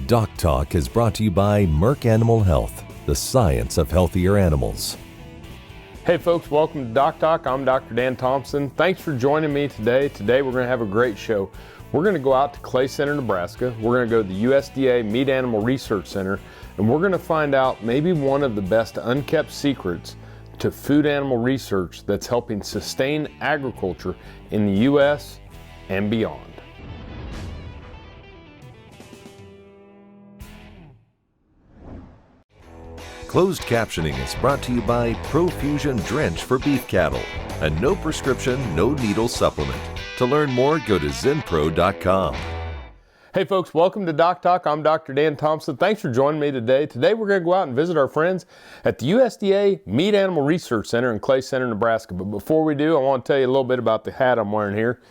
DocTalk is brought to you by USMARC Animal Health, the science of healthier animals. Hey folks, welcome to DocTalk. I'm Dr. Dan Thomson. Thanks for joining me today. Today we're going to have a great show. We're going to go out to Clay Center, Nebraska. We're going to go to the USDA Meat Animal Research Center, and we're going to find out maybe one of the best unkept secrets to food animal research that's helping sustain agriculture in the U.S. and beyond. Closed captioning is brought to you by Profusion Drench for beef cattle, a no prescription, no needle supplement. To learn more, go to zenpro.com. Hey folks, welcome to DocTalk. I'm Dr. Dan Thomson. Thanks for joining me today. Today we're going to go out and visit our friends at the USDA Meat Animal Research Center in Clay Center, Nebraska. But before we do, I want to tell you a little bit about the hat I'm wearing here.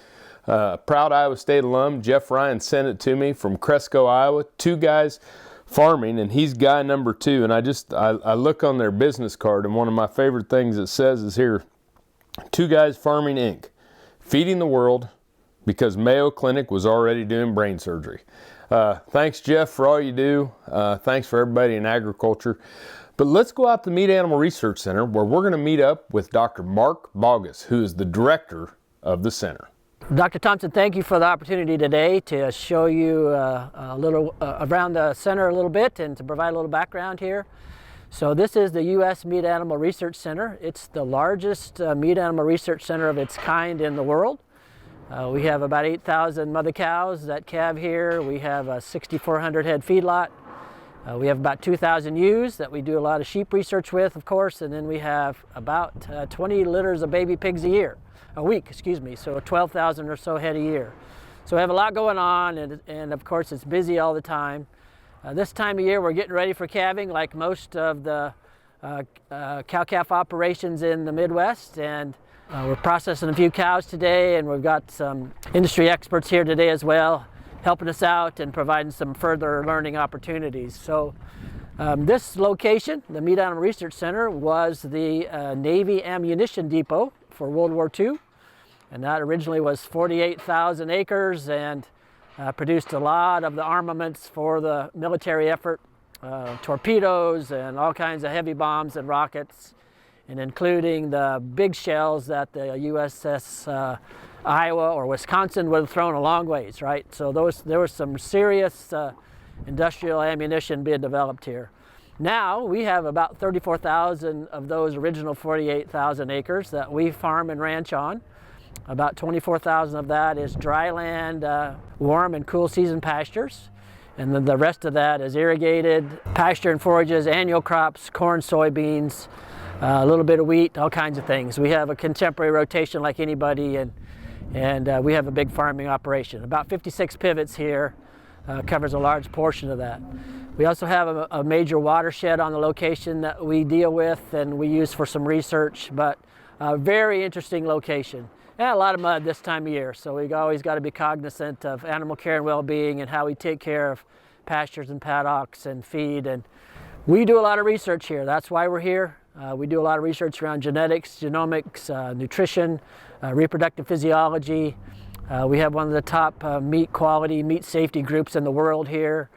Proud Iowa State alum, Jeff Ryan sent it to me from Cresco, Iowa. Two guys farming, and he's guy number 2. And I look on their business card, and one of my favorite things it says is here, Two Guys Farming Inc., feeding the world because Mayo Clinic was already doing brain surgery. Thanks, Jeff, for all you do. Thanks for everybody in agriculture. But let's go out to the Meat Animal Research Center, where we're going to meet up with Dr. Mark Boggess, who is the director of the center. Dr. Thomson, thank you for the opportunity today to show you a little around the center a little bit and to provide a little background here. So this is the U.S. Meat Animal Research Center. It's the largest meat animal research center of its kind in the world. We have about 8,000 mother cows that calve here. We have a 6,400 head feedlot. We have about 2,000 ewes that we do a lot of sheep research with, of course, and then we have about 20 litters of baby pigs a week, so 12,000 or so head a year. So we have a lot going on, and of course it's busy all the time. This time of year we're getting ready for calving, like most of the cow-calf operations in the Midwest, and we're processing a few cows today, and we've got some industry experts here today as well, helping us out and providing some further learning opportunities. So this location, the Meat Animal Research Center, was the Navy ammunition depot for World War II. And that originally was 48,000 acres and produced a lot of the armaments for the military effort, torpedoes and all kinds of heavy bombs and rockets, and including the big shells that the USS Iowa or Wisconsin would have thrown a long ways, right? So there was some serious industrial ammunition being developed here. Now we have about 34,000 of those original 48,000 acres that we farm and ranch on. About 24,000 of that is dry land, warm and cool season pastures. And then the rest of that is irrigated pasture and forages, annual crops, corn, soybeans, a little bit of wheat, all kinds of things. We have a contemporary rotation like anybody, and we have a big farming operation. About 56 pivots here, covers a large portion of that. We also have a major watershed on the location that we deal with and we use for some research, but a very interesting location. And a lot of mud this time of year, so we always got to be cognizant of animal care and well-being and how we take care of pastures and paddocks and feed. And we do a lot of research here. That's why we're here. We do a lot of research around genetics, genomics, nutrition, reproductive physiology. We have one of the top meat quality, meat safety groups in the world here.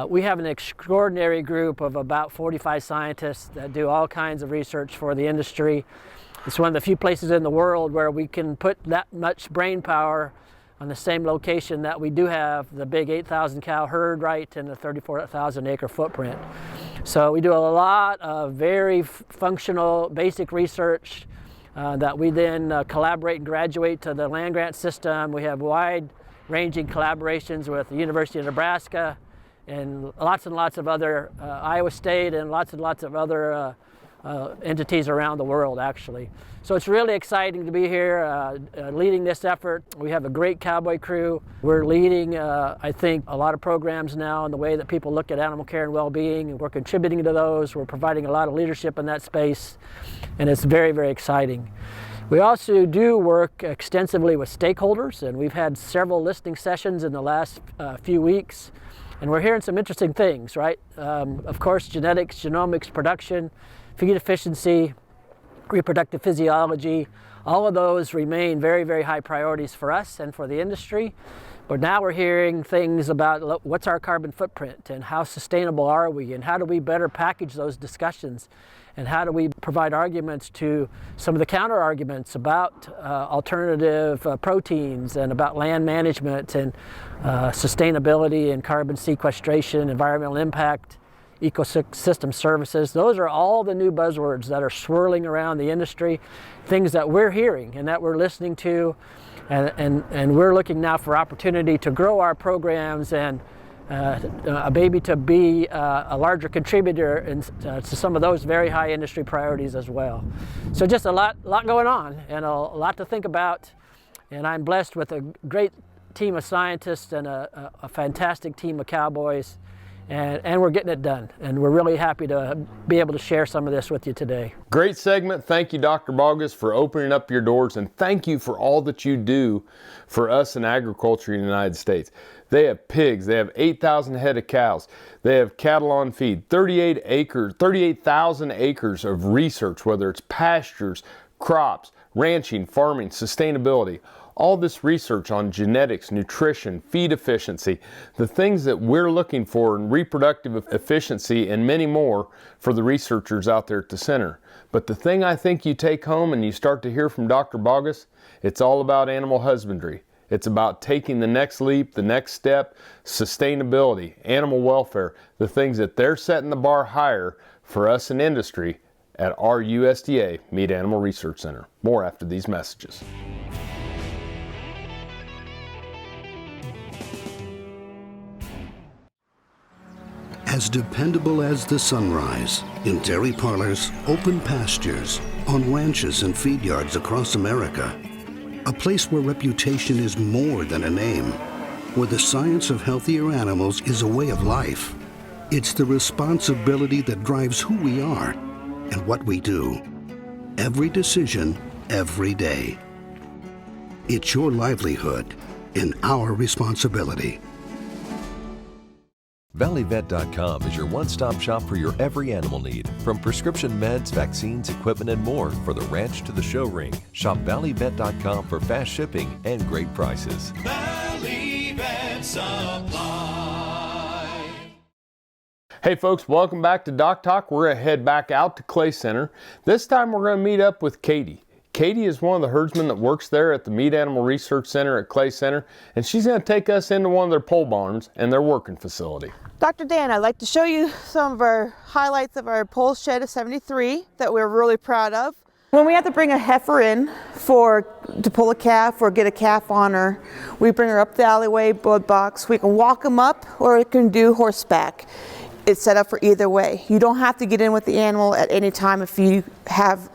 We have an extraordinary group of about 45 scientists that do all kinds of research for the industry. It's one of the few places in the world where we can put that much brain power on the same location that we do have the big 8,000 cow herd, right, and the 34,000 acre footprint. So we do a lot of very functional basic research that we then collaborate and graduate to the land grant system. We have wide-ranging collaborations with the University of Nebraska and lots of other Iowa State and lots of other entities around the world, actually. So it's really exciting to be here leading this effort. We have a great cowboy crew. We're leading, I think, a lot of programs now in the way that people look at animal care and well-being, and we're contributing to those. We're providing a lot of leadership in that space, and it's very, very exciting. We also do work extensively with stakeholders, and we've had several listening sessions in the last few weeks, and we're hearing some interesting things, right? Of course, genetics, genomics, production, feed efficiency, reproductive physiology, all of those remain very, very high priorities for us and for the industry. now we're hearing things about what's our carbon footprint and how sustainable are we and how do we better package those discussions and how do we provide arguments to some of the counter arguments about alternative proteins and about land management and sustainability and carbon sequestration, environmental impact, ecosystem services. Those are all the new buzzwords that are swirling around the industry, things that we're hearing and that we're listening to, and we're looking now for opportunity to grow our programs and maybe to be a larger contributor to some of those very high industry priorities as well. So just a lot going on and a lot to think about, and I'm blessed with a great team of scientists and a fantastic team of cowboys. And we're getting it done, and we're really happy to be able to share some of this with you today. Great segment. Thank you, Dr. Boggess, for opening up your doors, and thank you for all that you do for us in agriculture in the United States. They have pigs. They have 8,000 head of cows. They have cattle on feed, 38,000 acres of research, whether it's pastures, crops, ranching, farming, sustainability. All this research on genetics, nutrition, feed efficiency, the things that we're looking for in reproductive efficiency and many more for the researchers out there at the center. But the thing I think you take home and you start to hear from Dr. Boggess, it's all about animal husbandry. It's about taking the next leap, the next step, sustainability, animal welfare, the things that they're setting the bar higher for us in industry at our USDA Meat Animal Research Center. More after these messages. As dependable as the sunrise, in dairy parlors, open pastures, on ranches and feed yards across America. A place where reputation is more than a name, where the science of healthier animals is a way of life. It's the responsibility that drives who we are and what we do. Every decision, every day. It's your livelihood and our responsibility. ValleyVet.com is your one-stop shop for your every animal need, from prescription meds, vaccines, equipment, and more for the ranch to the show ring. Shop ValleyVet.com for fast shipping and great prices. Valley Vet Supply. Hey folks, welcome back to DocTalk. We're going to head back out to Clay Center. This time we're going to meet up with Katie. Katie is one of the herdsmen that works there at the Meat Animal Research Center at Clay Center, and she's going to take us into one of their pole barns and their working facility. Dr. Dan, I'd like to show you some of our highlights of our pole shed of 73 that we're really proud of. When we have to bring a heifer in to pull a calf or get a calf on her, we bring her up the alleyway, blood box. We can walk them up or we can do horseback. It's set up for either way. You don't have to get in with the animal at any time if you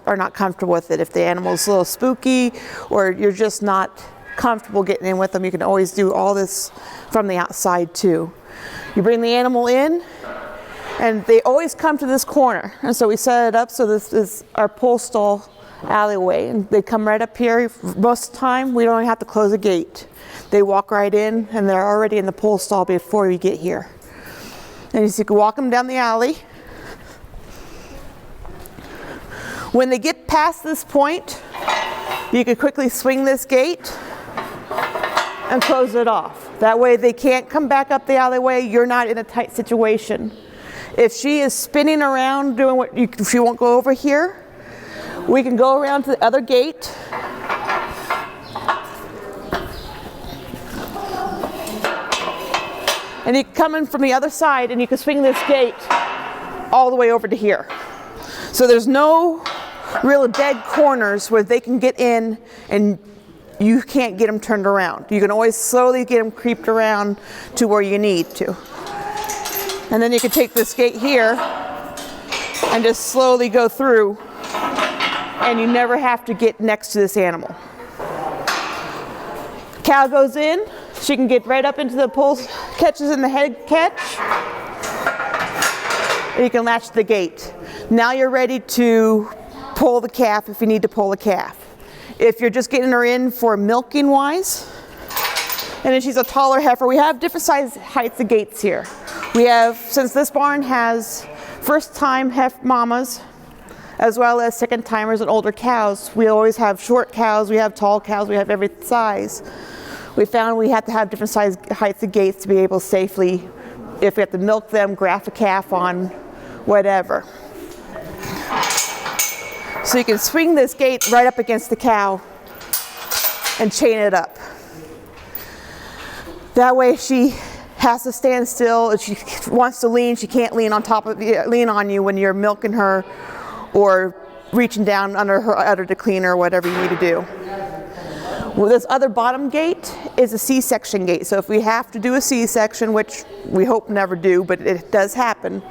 are not comfortable with it. If the animal's a little spooky or you're just not comfortable getting in with them, you can always do all this from the outside too. You bring the animal in and they always come to this corner. And so we set it up so this is our pole stall alleyway. And they come right up here. Most of the time we don't have to close a gate. They walk right in and they're already in the pole stall before we get here. And you can walk them down the alley. When they get past this point, you can quickly swing this gate and close it off. That way they can't come back up the alleyway. You're not in a tight situation. If she is spinning around doing if she won't go over here, we can go around to the other gate. And you can come in from the other side and you can swing this gate all the way over to here. So there's no real dead corners where they can get in and you can't get them turned around. You can always slowly get them creeped around to where you need to. And then you can take this gate here and just slowly go through, and you never have to get next to this animal. Cow goes in. She can get right up into the pole, catches in the head catch, and you can latch the gate. Now you're ready to pull the calf if you need to pull a calf. If you're just getting her in for milking wise, and if she's a taller heifer, we have different size heights of gates here. We have, since this barn has first time mamas, as well as second timers and older cows, we always have short cows, we have tall cows, we have every size. We found we have to have different size heights of gates to be able to safely, if we have to milk them, graft a calf on, whatever. So you can swing this gate right up against the cow and chain it up. That way she has to stand still. If she wants to lean, she can't lean on you when you're milking her or reaching down under her udder to clean her or whatever you need to do. Well, this other bottom gate is a C-section gate. So if we have to do a C-section, which we hope never do, but it does happen,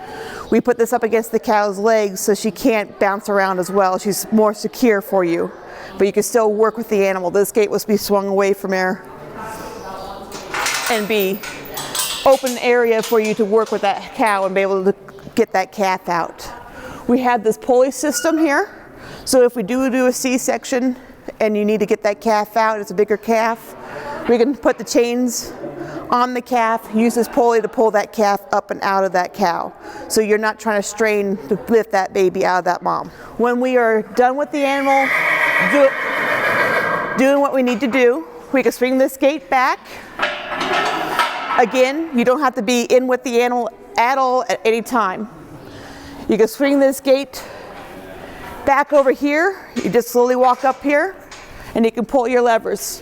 we put this up against the cow's legs so she can't bounce around as well. She's more secure for you, but you can still work with the animal. This gate will be swung away from her and be open area for you to work with that cow and be able to get that calf out. We have this pulley system here, so if we do a C-section and you need to get that calf out, it's a bigger calf, we can put the chains on the calf, use this pulley to pull that calf up and out of that cow. So you're not trying to strain to lift that baby out of that mom. When we are done with the animal, doing what we need to do, we can swing this gate back. Again, you don't have to be in with the animal at all at any time. You can swing this gate back over here. You just slowly walk up here and you can pull your levers.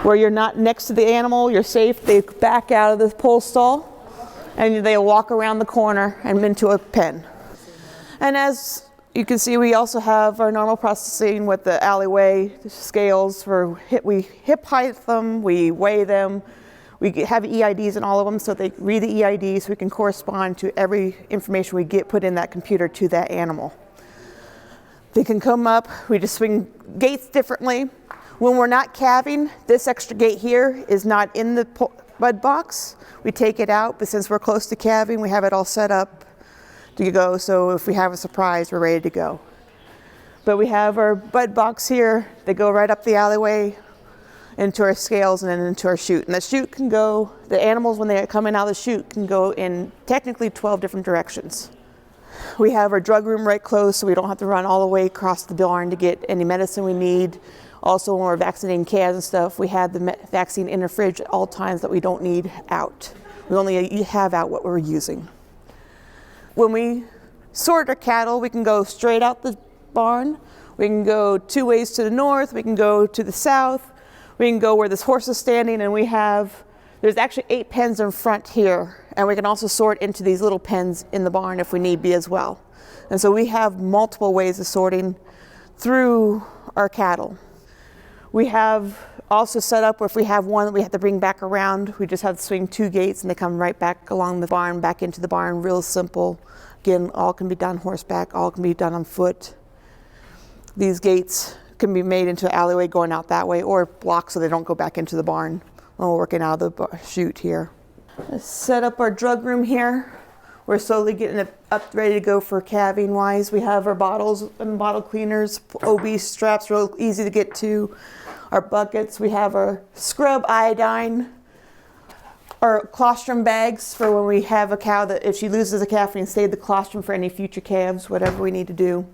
Where you're not next to the animal, you're safe. They back out of the pole stall and they walk around the corner and into a pen. And as you can see, we also have our normal processing with the alleyway scales. We hip height them, we weigh them. We have EIDs in all of them, so they read the EIDs so we can correspond to every information we get put in that computer to that animal. They can come up, we just swing gates differently. When we're not calving, this extra gate here is not in the bud box. We take it out, but since we're close to calving, we have it all set up to go, so if we have a surprise, we're ready to go. But we have our bud box here. They go right up the alleyway into our scales and then into our chute. And the chute can go, the animals when they're coming out of the chute can go in technically 12 different directions. We have our drug room right close so we don't have to run all the way across the barn to get any medicine we need. Also when we're vaccinating calves and stuff, we have the vaccine in the fridge at all times that we don't need out. We only have out what we're using. When we sort our cattle, we can go straight out the barn. We can go 2 ways to the north. We can go to the south. We can go where this horse is standing, and there's actually 8 pens in front here, and we can also sort into these little pens in the barn if we need be as well. And so we have multiple ways of sorting through our cattle. We have also set up where if we have one that we have to bring back around, we just have to swing 2 gates and they come right back along the barn, back into the barn, real simple. Again, all can be done horseback, all can be done on foot. These gates can be made into an alleyway going out that way or blocked so they don't go back into the barn when we're working out of the chute here. Let's set up our drug room here. We're slowly getting it up ready to go for calving wise. We have our bottles and bottle cleaners, OB straps, real easy to get to. Our buckets, we have our scrub iodine, our colostrum bags for when we have a cow that if she loses a calf, we can save the colostrum for any future calves, whatever we need to do.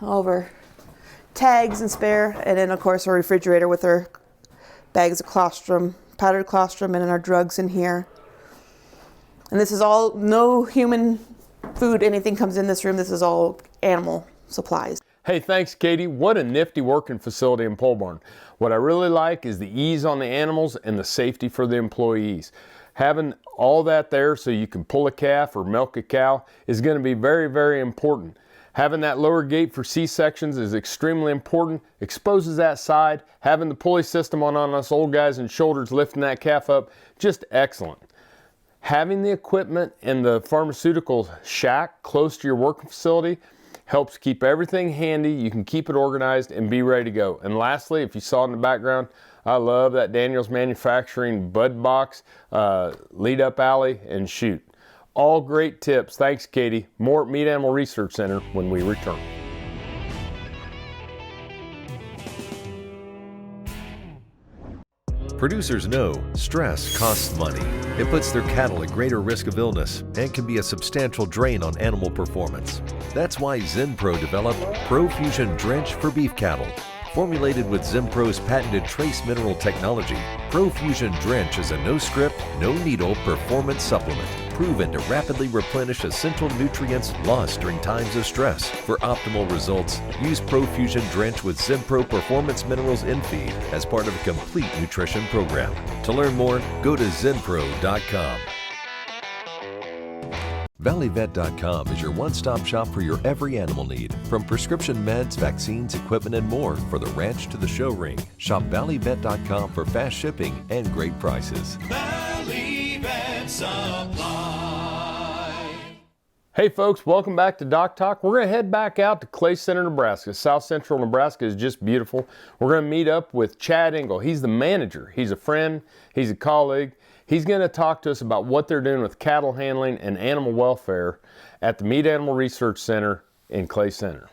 All of our tags and spare, and then of course our refrigerator with our bags of colostrum, powdered colostrum, and then our drugs in here. And this is all, no human food, anything comes in this room. This is all animal supplies. Hey, thanks, Katie. What a nifty working facility and pole barn. What I really like is the ease on the animals and the safety for the employees. Having all that there so you can pull a calf or milk a cow is going to be very, very important. Having that lower gate for C-sections is extremely important. Exposes that side. Having the pulley system on us old guys and shoulders lifting that calf up, just excellent. Having the equipment in the pharmaceutical shack close to your working facility helps keep everything handy. You can keep it organized and be ready to go. And lastly, if you saw in the background, I love that Daniel's Manufacturing bud box, lead up alley, and chute. All great tips. Thanks, Katie. More at Meat Animal Research Center when we return. Producers know stress costs money. It puts their cattle at greater risk of illness and can be a substantial drain on animal performance. That's why ZenPro developed ProFusion Drench for beef cattle. Formulated with Zimpro's patented trace mineral technology, ProFusion Drench is a no-script, no-needle performance supplement proven to rapidly replenish essential nutrients lost during times of stress. For optimal results, use ProFusion Drench with Zimpro Performance Minerals in feed as part of a complete nutrition program. To learn more, go to zinpro.com. ValleyVet.com is your one-stop shop for your every animal need, from prescription meds, vaccines, equipment, and more for the ranch to the show ring. Shop ValleyVet.com for fast shipping and great prices. Valley Vet Supply. Hey folks, welcome back to DocTalk. We're going to head back out to Clay Center, Nebraska. South Central Nebraska is just beautiful. We're going to meet up with Chad Engel. He's the manager. He's a friend. He's a colleague. He's going to talk to us about what they're doing with cattle handling and animal welfare at the Meat Animal Research Center in Clay Center.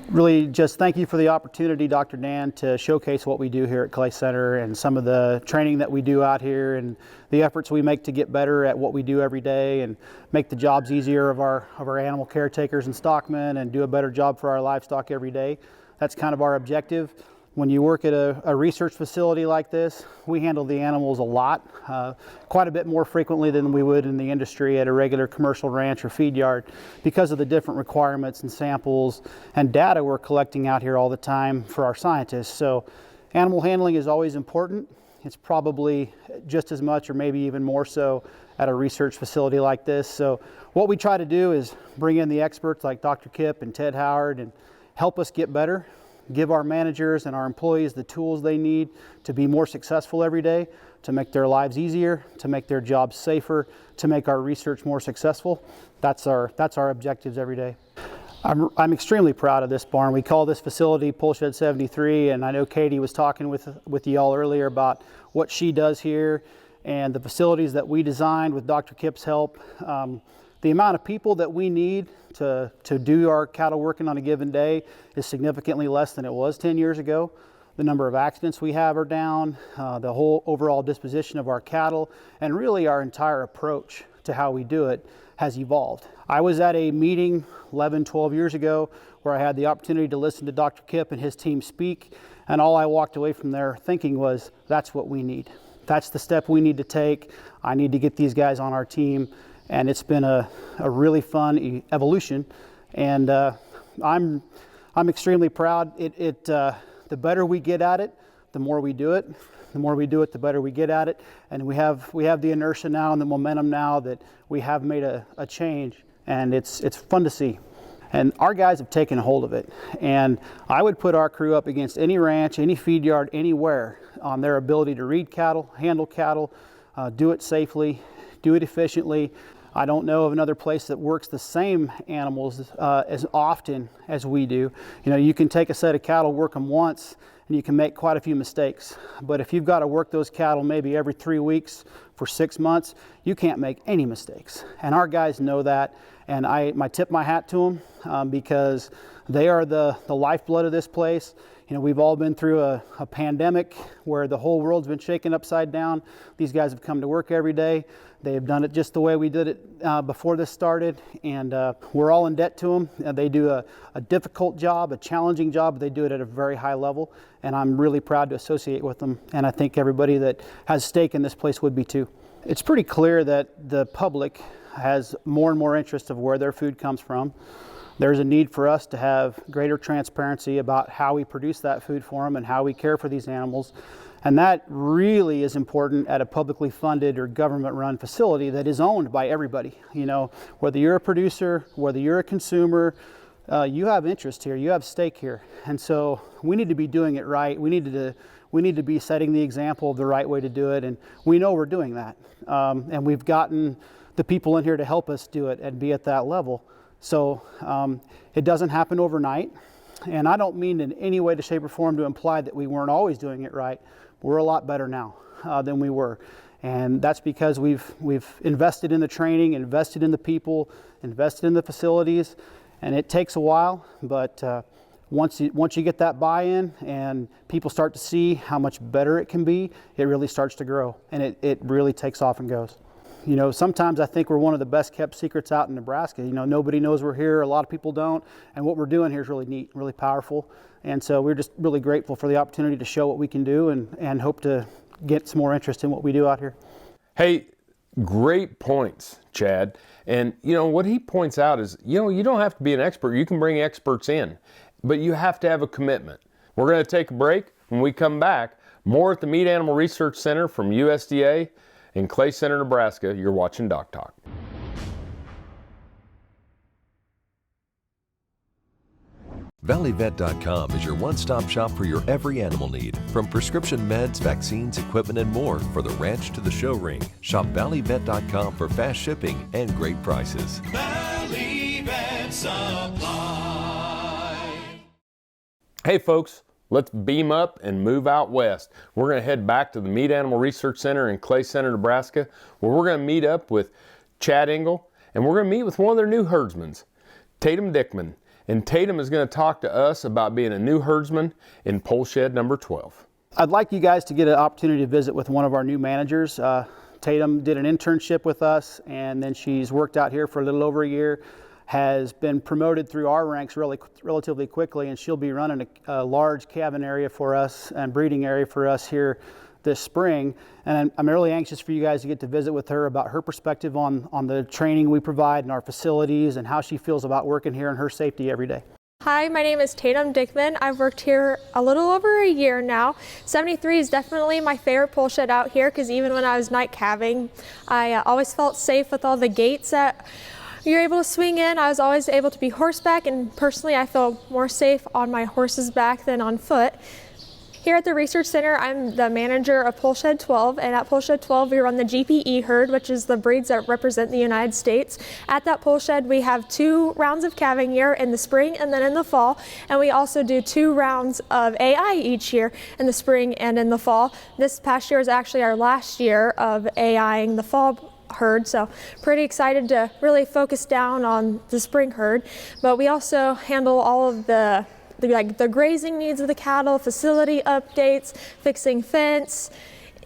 Really just thank you for the opportunity, Dr. Dan, to showcase what we do here at Clay Center and some of the training that we do out here and the efforts we make to get better at what we do every day and make the jobs easier of our animal caretakers and stockmen and do a better job for our livestock every day. That's kind of our objective. When you work at a research facility like this, we handle the animals a lot, quite a bit more frequently than we would in the industry at a regular commercial ranch or feed yard because of the different requirements and samples and data we're collecting out here all the time for our scientists. So animal handling is always important. It's probably just as much or maybe even more so at a research facility like this. So what we try to do is bring in the experts like Dr. Kip and Ted Howard and help us get better. Give our managers and our employees the tools they need to be more successful every day, to make their lives easier, to make their jobs safer, to make our research more successful. That's our objectives every day. I'm extremely proud of this barn. We call this facility Pole Shed 73, and I know Katie was talking with you all earlier about what she does here and the facilities that we designed with Dr. Kip's help. The amount of people that we need to do our cattle working on a given day is significantly less than it was 10 years ago. The number of accidents we have are down, the whole overall disposition of our cattle, and really our entire approach to how we do it has evolved. I was at a meeting 11, 12 years ago where I had the opportunity to listen to Dr. Kip and his team speak, and all I walked away from there thinking was, that's what we need. That's the step we need to take. I need to get these guys on our team. And it's been a really fun evolution, and I'm extremely proud. The better we get at it, the more we do it. The more we do it, the better we get at it. And we have the inertia now and the momentum now that we have made a change, and it's fun to see. And our guys have taken a hold of it. And I would put our crew up against any ranch, any feed yard, anywhere on their ability to read cattle, handle cattle, do it safely, do it efficiently. I don't know of another place that works the same animals as often as we do. You know, you can take a set of cattle, work them once, and you can make quite a few mistakes. But if you've got to work those cattle maybe every 3 weeks for 6 months, you can't make any mistakes. And our guys know that, and I tip my hat to them because they are the lifeblood of this place. You know, we've all been through a pandemic where the whole world's been shaken upside down. These guys have come to work every day. They have done it just the way we did it before this started, and we're all in debt to them. They do a difficult job, a challenging job, but they do it at a very high level, and I'm really proud to associate with them, and I think everybody that has stake in this place would be too. It's pretty clear that the public has more and more interest of where their food comes from. There's a need for us to have greater transparency about how we produce that food for them and how we care for these animals. And that really is important at a publicly funded or government-run facility that is owned by everybody. You know, whether you're a producer, whether you're a consumer, you have interest here, you have stake here. And so we need to be doing it right. We need to be setting the example of the right way to do it, and we know we're doing that. And we've gotten the people in here to help us do it and be at that level. So it doesn't happen overnight. And I don't mean in any way, shape, or form to imply that we weren't always doing it right. We're a lot better now than we were. And that's because we've invested in the training, invested in the people, invested in the facilities, and it takes a while, but once you get that buy-in and people start to see how much better it can be, it really starts to grow, and it really takes off and goes. you know, sometimes I think we're one of the best kept secrets out in Nebraska. You know, nobody knows we're here, a lot of people don't, and what we're doing here is really neat, really powerful. And so we're just really grateful for the opportunity to show what we can do, and hope to get some more interest in what we do out here. Hey, great points, Chad. And you know, what he points out is, you know, you don't have to be an expert. You can bring experts in, but you have to have a commitment. We're going to take a break. When we come back, more at the Meat Animal Research Center from USDA in Clay Center, Nebraska. You're watching DocTalk. ValleyVet.com is your one-stop shop for your every animal need, from prescription meds, vaccines, equipment, and more for the ranch to the show ring. Shop ValleyVet.com for fast shipping and great prices. Valley Vet Supply. Hey folks, let's beam up and move out west. We're going to head back to the Meat Animal Research Center in Clay Center, Nebraska, where we're going to meet up with Chad Engel, and we're going to meet with one of their new herdsmen, Tatum Dickman. And Tatum is going to talk to us about being a new herdsman in pole shed number 12. I'd like you guys to get an opportunity to visit with one of our new managers. Tatum did an internship with us, and then she's worked out here for a little over a year, has been promoted through our ranks relatively quickly, and she'll be running a large calving area for us and breeding area for us here this spring. And I'm really anxious for you guys to get to visit with her about her perspective on the training we provide in our facilities and how she feels about working here and her safety every day. Hi, my name is Tatum Dickman. I've worked here a little over a year now. 73 is definitely my favorite pole shed out here, because even when I was night calving, I always felt safe with all the gates that you're able to swing in. I was always able to be horseback, and personally I feel more safe on my horse's back than on foot. Here at the Research Center, I'm the manager of Pole Shed 12, and at Pole Shed 12 we run the GPE herd, which is the breeds that represent the United States. At that pole shed we have 2 rounds of calving year in the spring and then in the fall, and we also do 2 rounds of AI each year in the spring and in the fall. This past year is actually our last year of AIing the fall herd, so pretty excited to really focus down on the spring herd. But we also handle all of the grazing needs of the cattle, facility updates, fixing fence,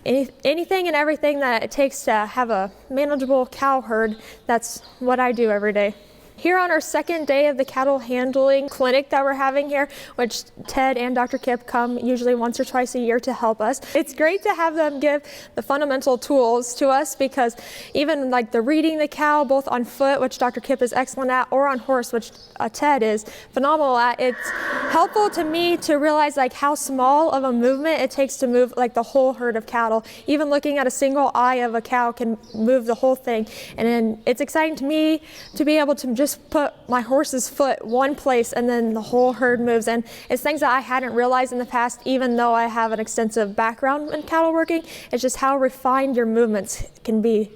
anything and everything that it takes to have a manageable cow herd. That's what I do every day. Here on our second day of the cattle handling clinic that we're having here, which Ted and Dr. Kip come usually once or twice a year to help us. It's great to have them give the fundamental tools to us, because even like the reading the cow, both on foot, which Dr. Kip is excellent at, or on horse, which Ted is phenomenal at, it's helpful to me to realize like how small of a movement it takes to move like the whole herd of cattle. Even looking at a single eye of a cow can move the whole thing. And then it's exciting to me to be able to just put my horse's foot one place and then the whole herd moves. And it's things that I hadn't realized in the past, even though I have an extensive background in cattle working. It's just how refined your movements can be.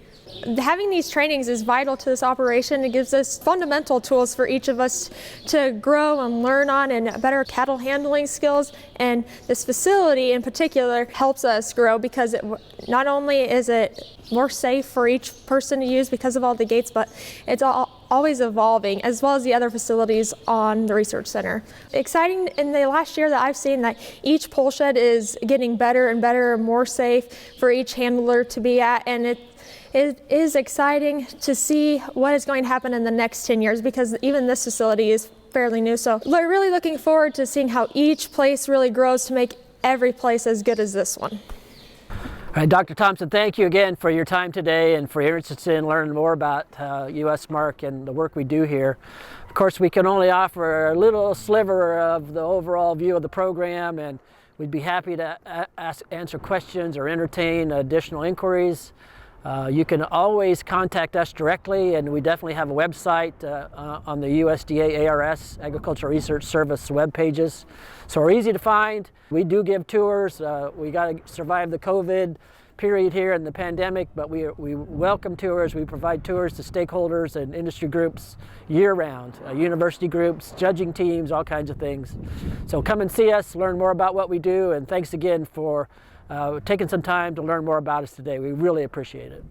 Having these trainings is vital to this operation. It gives us fundamental tools for each of us to grow and learn on, and better cattle handling skills. And this facility in particular helps us grow, because not only is it more safe for each person to use because of all the gates, but it's always evolving, as well as the other facilities on the Research Center. Exciting in the last year that I've seen that each pole shed is getting better and better and more safe for each handler to be at, and it is exciting to see what is going to happen in the next 10 years, because even this facility is fairly new. So we're really looking forward to seeing how each place really grows to make every place as good as this one. All right, Dr. Thomson, thank you again for your time today and for your interest in learning more about USMARC and the work we do here. Of course, we can only offer a little sliver of the overall view of the program, and we'd be happy to answer questions or entertain additional inquiries. You can always contact us directly, and we definitely have a website on the USDA ARS, Agricultural Research Service web pages. So we're easy to find. We do give tours. We got to survive the COVID period here and the pandemic, but we welcome tours. We provide tours to stakeholders and industry groups year-round, university groups, judging teams, all kinds of things. So come and see us, learn more about what we do, and thanks again for taking some time to learn more about us today. We really appreciate it.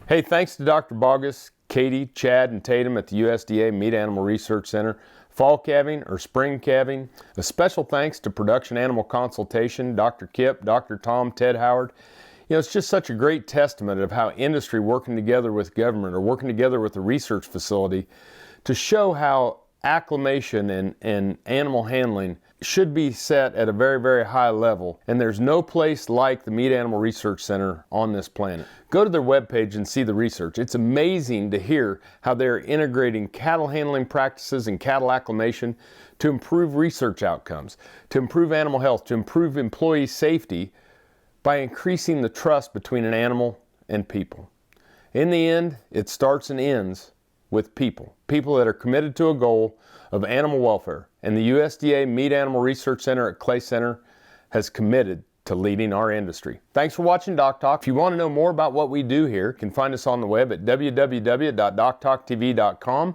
Hey, thanks to Dr. Boggess, Katie, Chad, and Tatum at the USDA Meat Animal Research Center. Fall calving or spring calving. A special thanks to Production Animal Consultation, Dr. Kip, Dr. Tom, Ted Howard. You know, it's just such a great testament of how industry working together with government or working together with a research facility to show how acclimation and animal handling should be set at a very, very high level. And there's no place like the Meat Animal Research Center on this planet. Go to their webpage and see the research. It's amazing to hear how they're integrating cattle handling practices and cattle acclimation to improve research outcomes, to improve animal health, to improve employee safety by increasing the trust between an animal and people. In the end, it starts and ends with people that are committed to a goal of animal welfare. And the USDA Meat Animal Research Center at Clay Center has committed to leading our industry. Thanks for watching DocTalk. If you want to know more about what we do here, you can find us on the web at www.doctalktv.com.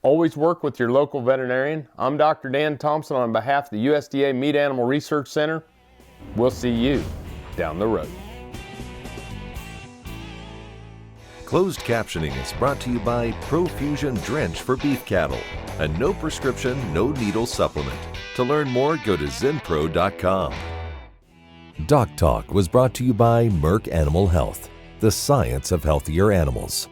Always work with your local veterinarian. I'm Dr. Dan Thomson on behalf of the USDA Meat Animal Research Center. We'll see you down the road. Closed captioning is brought to you by Profusion Drench for beef cattle, a no prescription, no needle supplement. To learn more, go to zenpro.com. DocTalk was brought to you by Merck Animal Health, the science of healthier animals.